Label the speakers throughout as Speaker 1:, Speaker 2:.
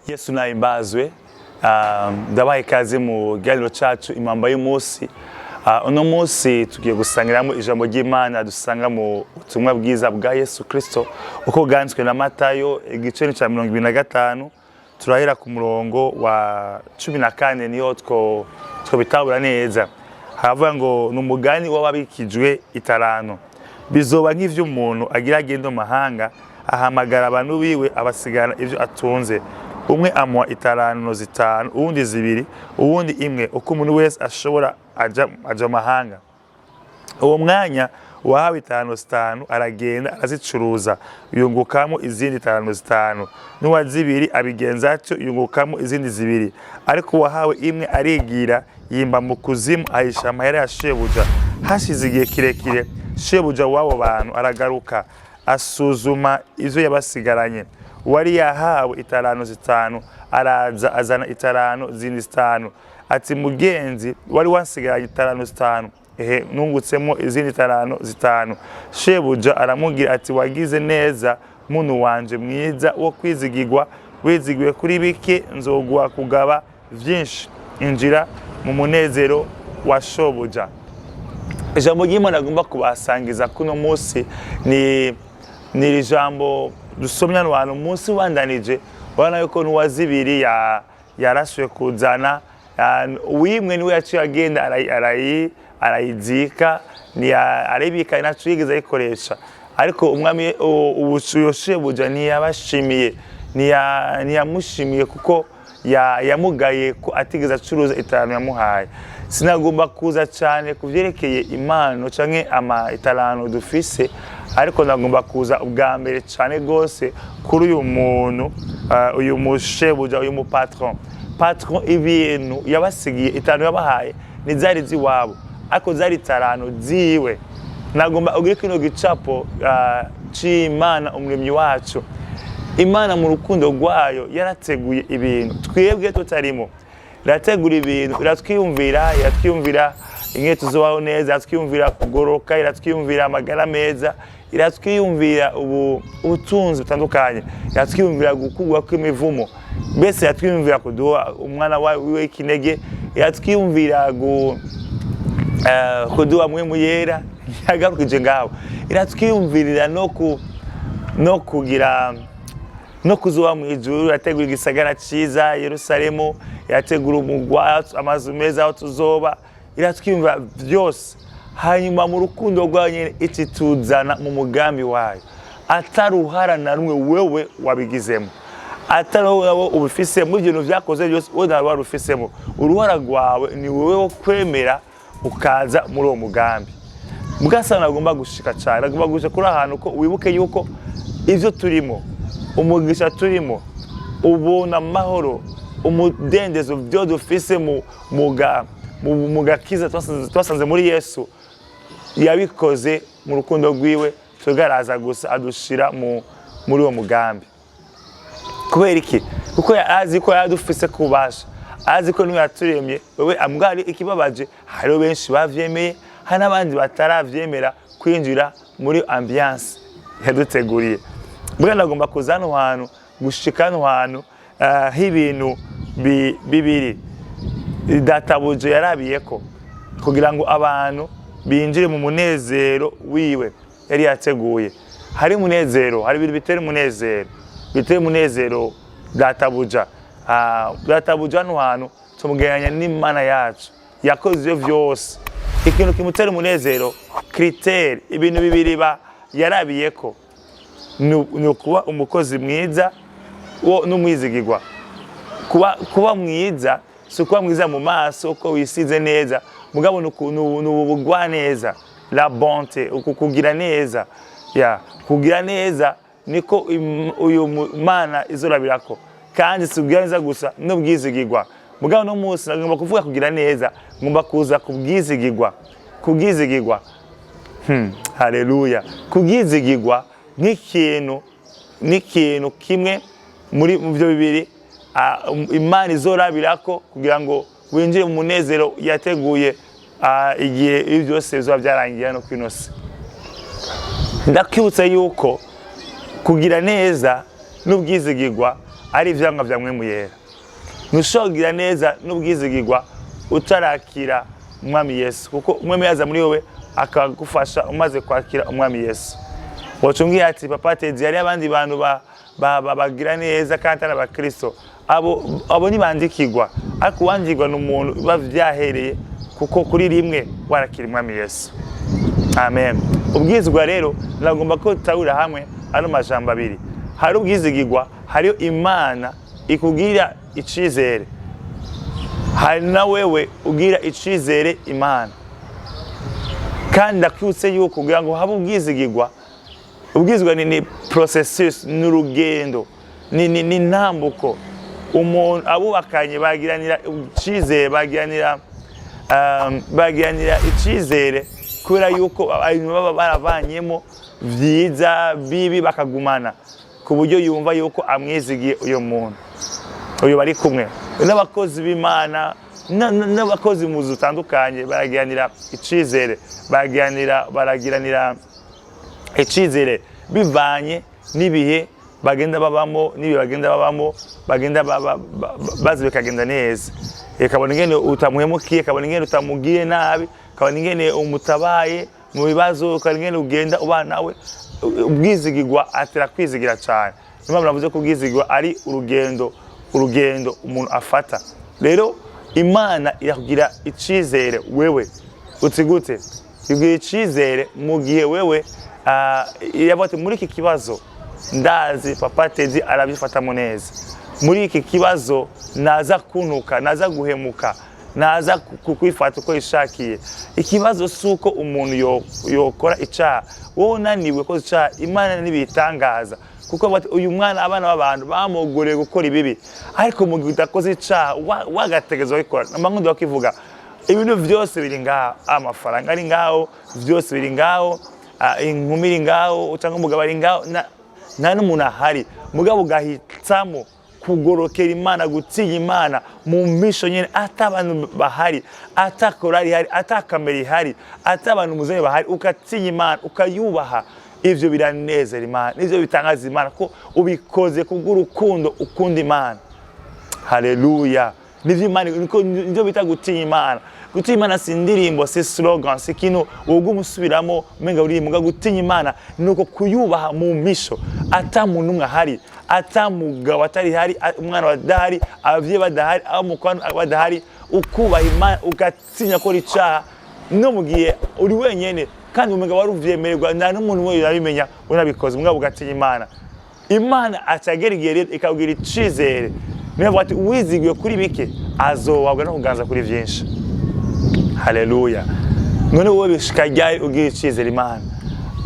Speaker 1: Yesu nahimbazwe ndabaye ikaze mu kiganiro cyacu Impamba y'umunsi. Uno munsi tugiye gusangiramo ijambo ry'Imana dusanga mu butumwa bwiza bwa Yesu Kristo uko bwanditswe na Matayo igice cya 25 turahera ku murongo wa 14 niyo bitabura neza. Havuga ngo n'umugani w'ababikijwe itarano. Bizoba nk'ivy'umuntu agira agenda mu mahanga ahamagara abantu biwe abasigana ivyo atunze. Umwe amuha itarano zitanu, uwundi zibiri, uwundi imwe, uko umuntu wese ashobora aja mahanga. Uwo mwanya uwahawe itarano zitanu aragenda arazicuruza yungukamo izindi itarano zitanu, n'uwa zibiri abigenza atyo yungukamo izindi zibiri. Ariko uwahawe imwe arigira yimba mu kuzimu ahisha amahera ya Shebuja. Hashize igihe kirekire Shebuja w'abo bantu aragaruka asuzuma ivyo yabasigaranye. Wari yahawe itarano zitanu araza azana itarano zindi zitanu. Ati mugenzi wari wansigaranye itarano zitanu, nungutsemo izindi itarano zitanu. Shebuja aramubwira ati wagize neza muntu wanje mwiza wo kwizigirwa, wizigiwe kuri bike nzoguha kugaba vyinshi. Injira mu munezero wa Shebuja. Ijambo ry'Imana agomba kubasangiza kuno munsi ni ijambo dusomya n'abantu munsi wandanije ubona yuko n'uwa zibiri yarashuye kuzana uwimwe niwe yaciye agenda arayizika arabika inacu yigeze ayikoresha. Ariko umwami uwo Shebuja ntiyabashimiye, ntiyamushimiye kuko yamugaye ko atigeze acuruza itarano yamuhaye. Sinagomba kuza cyane kuvyerekeye impano canke itarano dufise, ariko nagomba kuza ubwa mbere cyane gose kuri uyu muntu, uyu mushebuja, uyu mupatron ibintu yabasigiye itarano yabahaye nizari ziwabo, ariko zari itarano ziwe. Nagomba ugire kino gicapo c'Imana umuremyi wacu. Imana mu rukundo rwayo yarateguye ibintu twebwe tutarimo. Irategura ibintu, iratwiyumvira ingene tuzobaho neza, iratwiyumvira kugoroka, iratwiyumvira amagara meza, iratwiyumvira ubutunzi butandukanye, iratwiyumvira gukugwa kw'imivumo, mbese iratwiyumvira kuduha umwana wiwe w'ikinege, iratwiyumvira kuduha mpwemu yera. Yagarukije ngaho iratwiyumvirira no kuzoba mu ijuru. Irategura igisagara ciza Yerusalemu, irategura umugwa, amazu meza aho tuzoba, iratwiyumvira byose. Hanyuma mu rukundo rwayo nyene itituzana mu mugambi wayo, ataruhara na rumwe wewe wabigizemo, atari wowe ubifise mu bintu vyakoze byose wowe nta ruhara ufisemo. Uruhara rwawe ni wowe wo kwemera ukaza muri uwo mugambi. Mugasa nagomba gushika cyane, nagomba gushika kuri ahantu ko wibuke yuko ivyo turimo, umugisha turimo, ubona amahoro, umudendezo byo dufise mu gakiza twasanze muri Yesu, yabikoze mu rukundo rwiwe. Tugaraza gusa adushira muri uwo mugambi. Kubera iki? Kuko azi ko yadufise kubasha, azi ko niwe yaturemye. Wewe amwari ikibabaje, hariho benshi bavyemeye, hari n'abandi bataravyemera kwinjira muri ambiance yaduteguriye. Mbega nagomba kuzana ahantu, gushika ahantu h'ibintu bibiri databuja yarabiyeko kugira ngo abantu binjire mu munezero wiwe yari yateguye. Hari munezero, hari ibintu bitera umunezero databuja. Databuja n'ahantu tumugereranya n'Imana yacu yakoze ivyo vyose. Ikintu kimutera umunezero, critère, ibintu bibiri yarabiyeko ni kuba umukozi mwiza n'umwizigirwa. Kuba mwiza si kuba mwiza mu maso uko wisize neza, mugabo n'ubugwa neza, la bonté, kugira neza. Kugira neza niko uyu Mana izorabirako, kandi si kugira neza gusa n'ubwizigirwa. Mugabo no munsi nagomba kuvuga kugira neza, ngomba kuza kubwizigirwa. Haleluya. Kubwizigirwa n'ikintu kimwe muri byo bibiri Imana izorabirako kugira ngo winjire mu munezero yateguye igihe ibyo byose bizoba byarangiye no kwinosa. Ndakwibutsa yuko kugira neza n'ubwizigirwa ari ivyanga vya mwemu yera. Ntushobora kugira neza n'ubwizigirwa utarakira umwami Yesu, kuko umwami yaza muri wowe akagufasha umaze kwakira umwami Yesu. Wacungiye ati papa Teddy hari abandi bantu bagira neza kandi ari abakristo, abo ntibandikirwa, ariko uwandikirwa n'umuntu bavyahereye kuko kuri rimwe warakira umwami Yesu. Amen. Ubwizigwa rero nagomba ko tutahurira hamwe ano majambo abiri. Hari ubwizigirwa, hariyo Imana ikugira icizere, hari na wewe ugira icizere Imana. Kandi ndakwibutse yuko kugira ngo habe ubwizigirwa, ubwizigwa ni processus, n'urugendo, ni ntambuko. Umuntu abubakanye bagiranira icizere, bagiranira icizere kubera yuko baba baravanyemo vyiza bibi bakagumana, ku buryo yumva yuko amwizigiye uyo muntu, uyo bari kumwe. N'abakozi b'Imana n'abakozi mu zitandukanye baragiranira icizere, baragiranira icizere bivanye n'ibihe bagenda babamo, bagenda bazi bikagenda neza. Kabona ingene utamuhemukiye, kabona ingene utamugiye nabi, kabona ingene umutabaye mu bibazo, kabona ingene ugenda ubana nawe. Ubwizigirwa atera kwizigira cyane. Niyo navuze ko ubwizigirwa ari urugendo umuntu afata. Rero Imana irakugira icizere wewe. Uti gute? Igugira icizere mu gihe wewe iravuga muri iki kibazo ndazi papa Teddy arabifatamo neza. Muri iki kibazo naza kuntuka, naza guhemuka, naza kukwifata uko yishakiye. Ikibazo suko umuntu yokora icaha, wowe unaniwe ko icaha Imana nibitangaza, kuko uyu mwana abana b'abantu bamugoreye gukora ibibi, ariko mu gihe utakoze icaha wagategezwa gukora. Namangundi wakivuga ibintu byose biri ngaho, amafaranga ari ngaho, byose biri ngaho, inkumi iri ngaho, cyangwa umugabo ari ngaho, nta n'umuntu ahari. Mugabo ugahitamo kugorokera Imana, gutinya Imana mu misho nyene, atabantu bahari, atakorari hari, atakamera ihari, atabantu muzanye bahari, ukatinya Imana, ukayubaha. Ivyo biranezera Imana, nivyo bitangaza Imana ko ubikoze kubw'urukundo ukunda Imana. Haleluya. Nivyo Imana, nivyo bita gutinya Imana. Gutinya Imana si indirimbo, si slogan, si kintu woga umusubiramo umenga uririmba. Gutinya Imana nuko kuyubaha mu misho, ata muntu umwe ahari, ata mugabo atari hari, umwana badahari, abavyeyi badahari, abamukwano badahari, ukubaha Imana, ugatinya ko ricaha no mugiye uri wenyene, kandi umenga waruvyemererwa nta n'umuntu we yabimenya unabikoze. Mugabo ugatinya Imana, Imana atagera igihe rero ikakugira icizere. Niyo ati uwizigiwe kuri bike azowabwa no kuganza kuri vyinshi. Haleluya. None wowe bishika ryari ugira icizere Imana?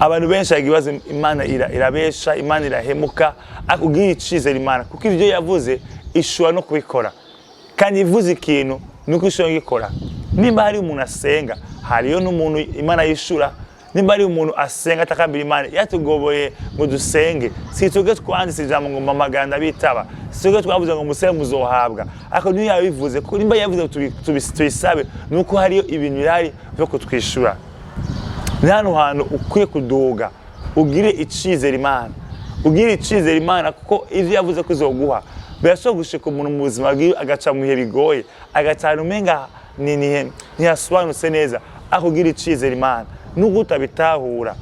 Speaker 1: Abantu benshi bagibaza Imana irabesha, Imana irahemuka, akugira icizere Imana kuko ivyo yavuze ishobora no kubikora. Kandi ivuze ikintu nuko ishobora gukora. Nimba hari umuntu asenga, hariyo n'umuntu Imana yishura. Nimba ari umuntu asenga atakambira Imana, yatugoboye ngo dusenge, si twebwe twanditse ijambo ngo mamaganda bitaba, si twebwe twavuze ngo musebe muzohabwa. Ariko niyo yabivuze ko nimba yavuze tubisabe, nuko hariyo ibintu birari byo kutwishura. Ni hano hantu ukwiye kuduga, ugire icizere Imana, ugire icizere Imana, kuko ivyo yavuze ko izoguha birashobora gushika umuntu mu buzima bwiwe agaca mu bihe bigoye, agacana umenga ntiyasobanutse neza. Akugira icizere Imana nubwo utabitahura,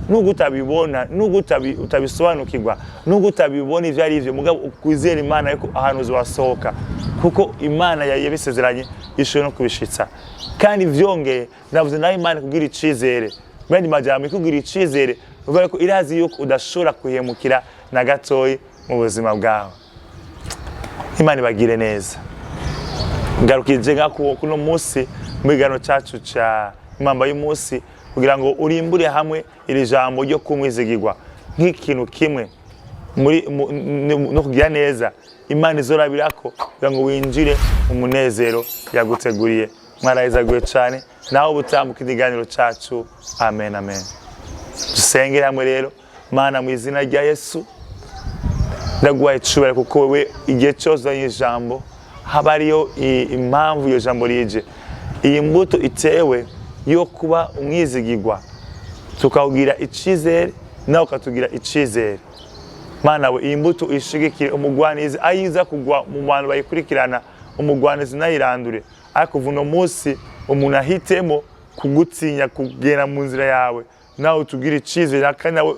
Speaker 1: nubwo utabibona, nubwo utabisobanukirwa, nubwo utabibona ivyo ari ivyo, mugabo ukwizera Imana yuko ahantu uzosohoka, kuko Imana yabisezeranye ishobora no kubishitsa. Kandi vyongeye navuze nayo Imana kugira icizere, bandi majambo kugira icizere uvuga ko irazi yuko udashobora kuhemukira na gatoyi mu buzima bwawe. Imana ibagire neza. Ngarukije ngako kuno munsi mu bigano cyacu ca Impamba y'umunsi, kugira ngo urimbure hamwe iri jambo ryo kumwizigirwa nk'ikintu kimwe no kugira neza. Imana izorabirako kugira ngo winjire mu munezero yaguteguriye. Mwarahizaguye cyane naho butambuka ikiganiro cyacu. Amen, amen. Dusengere hamwe rero. Mana, mu izina rya Yesu ndaguhaye icubahiro, kuko wewe igihe cyose ijambo haba ariyo impamvu iyo jambo rije. Iyi mbuto itewe yo kuba umwizigirwa, tukawugira icizere nawe ukatugira icizere. Mana we iyi mbuto ishigikire umugwanizi ayiza kugwa mu bantu bayikurikirana, umugwanizi nayirandure. Ariko vuno munsi umuntu ahitemo kugutinya kugera mu nzira yawe, nawe tugira icizere kandi nawe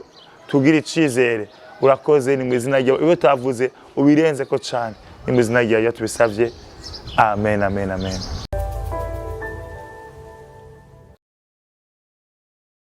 Speaker 1: tugira icizere. Urakoze ni mu izina ryawe, iyo tavuze ubirenze ko cyane, ni mu izina ryawe tubisavye. Amen, amen, amen.